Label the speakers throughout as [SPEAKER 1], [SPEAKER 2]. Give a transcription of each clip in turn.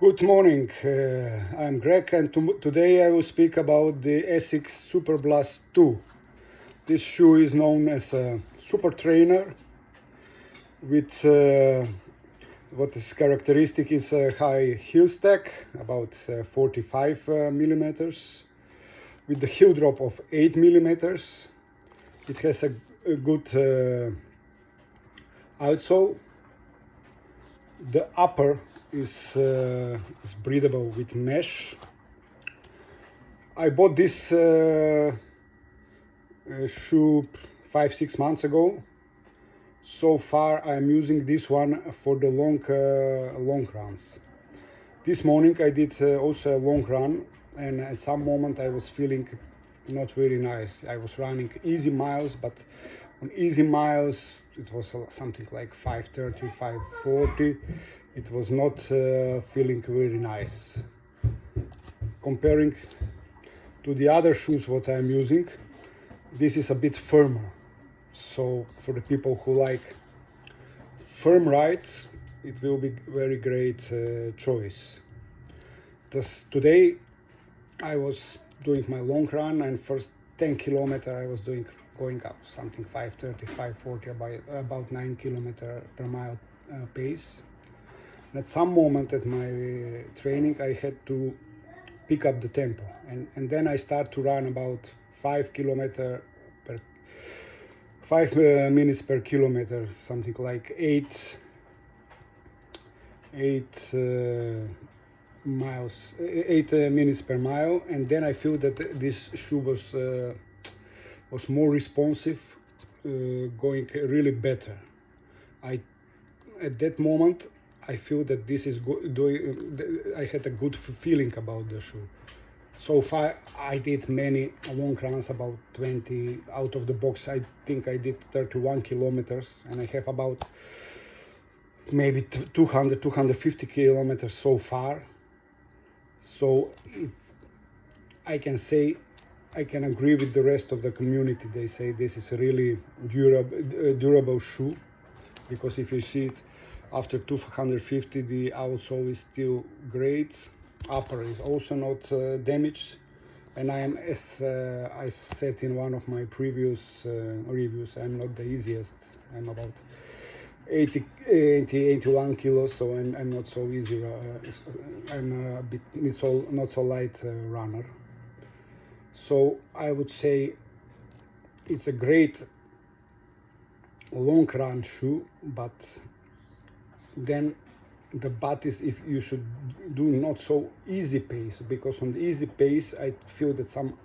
[SPEAKER 1] Good morning. I'm Greg, and today I will speak about the ASICS Superblast 2. This shoe is known as a super trainer with what is characteristic is a high heel stack, about 45 millimeters, with the heel drop of 8 millimeters. It has a good outsole. The upper is breathable with mesh. I bought this shoe 5-6 months ago. So far I'm using this one for the long runs. This morning I did also a long run, and at some moment I was feeling not very nice. I was running easy miles, but on easy miles it was something like 5:30, 5:40. It was not feeling very nice. Comparing to the other shoes what I'm using, this is a bit firmer. So for the people who like firm ride, it will be very great choice. Today I was doing my long run, and first 10 kilometers I was going up something 5:30, 5:40, about 9 kilometers per mile pace. And at some moment at my training I had to pick up the tempo, and then I start to run about 5 minutes per kilometer, something like 8 minutes per mile, and then I feel that this shoe was more responsive, going really better. At that moment I feel that this is I had a good feeling about the shoe. So far I did many long runs, about 20 out of the box. I think I did 31 kilometers, and I have about maybe 250 kilometers so far. So I can say, I can agree with the rest of the community. They say this is a really durable shoe, because if you see it after 250, the outsole is still great. Upper is also not damaged, and I am, as I said in one of my previous reviews, I'm not the easiest. I'm about 81 kilos, so I'm not so easy. I'm a bit not so light runner. So I would say it's a great long run shoe, but then the but is if you should do not so easy pace, because on the easy pace I feel that some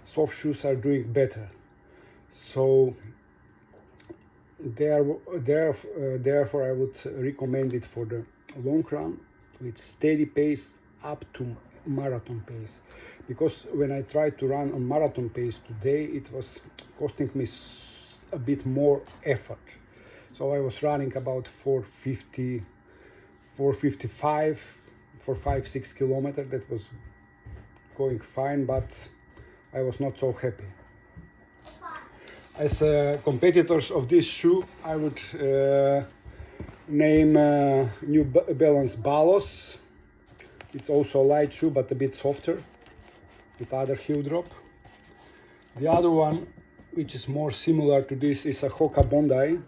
[SPEAKER 1] soft shoes are doing better. So therefore I would recommend it for the long run with steady pace up to marathon pace, because when I tried to run on marathon pace today, it was costing me a bit more effort. So I was running about 450, 455 for 5-6 kilometers. That was going fine, but I was not so happy. As competitors of this shoe, I would name New Balance Balos. It's also a light shoe, but a bit softer, with other heel drop. The other one, which is more similar to this, is a Hoka Bondi.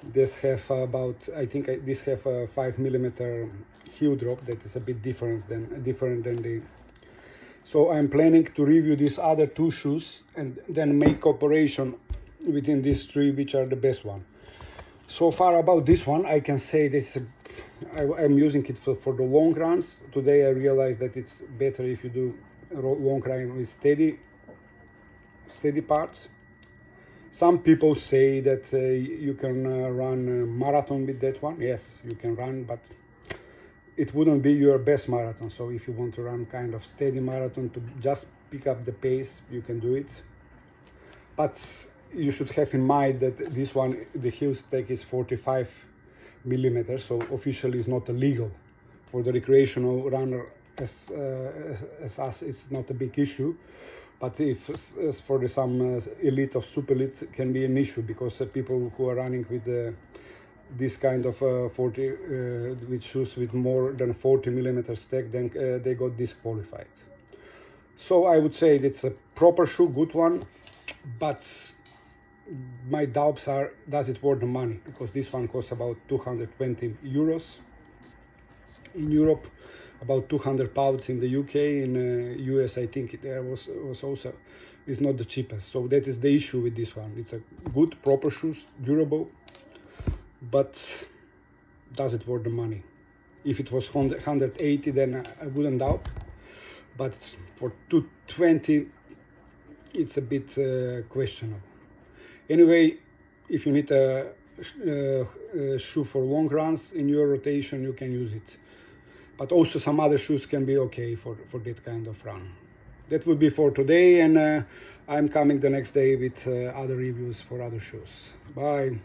[SPEAKER 1] This have about, I think this have a 5 millimeter heel drop. That is a bit different than the. So I'm planning to review these other two shoes and then make comparison within these three, which are the best one. So far about this one, I can say this. I'm using it for the long runs. Today I realized that it's better if you do a long run with steady parts. Some people say that you can run a marathon with that one. Yes, you can run, but it wouldn't be your best marathon. So if you want to run kind of steady marathon to just pick up the pace, you can do it. But you should have in mind that this one, the heel stack is 45 millimeters, so officially is not illegal. For the recreational runner as us, it's not a big issue. But if for some elite or super elite can be an issue, because people who are running with the this kind of 40 with shoes with more than 40 millimeter stack, then they got disqualified. So I would say it's a proper shoe, good one, but my doubts are, does it worth the money? Because this one costs about 220 euros in Europe, about 200 pounds in the UK. In US, I think there was also, is not the cheapest. So that is the issue with this one. It's a good, proper shoes, durable, but does it worth the money? If it was 180, then I wouldn't doubt. But for 220, it's a bit questionable. Anyway, if you need a shoe for long runs in your rotation, you can use it. But also some other shoes can be okay for that kind of run. That would be for today, and I'm coming the next day with other reviews for other shoes. Bye.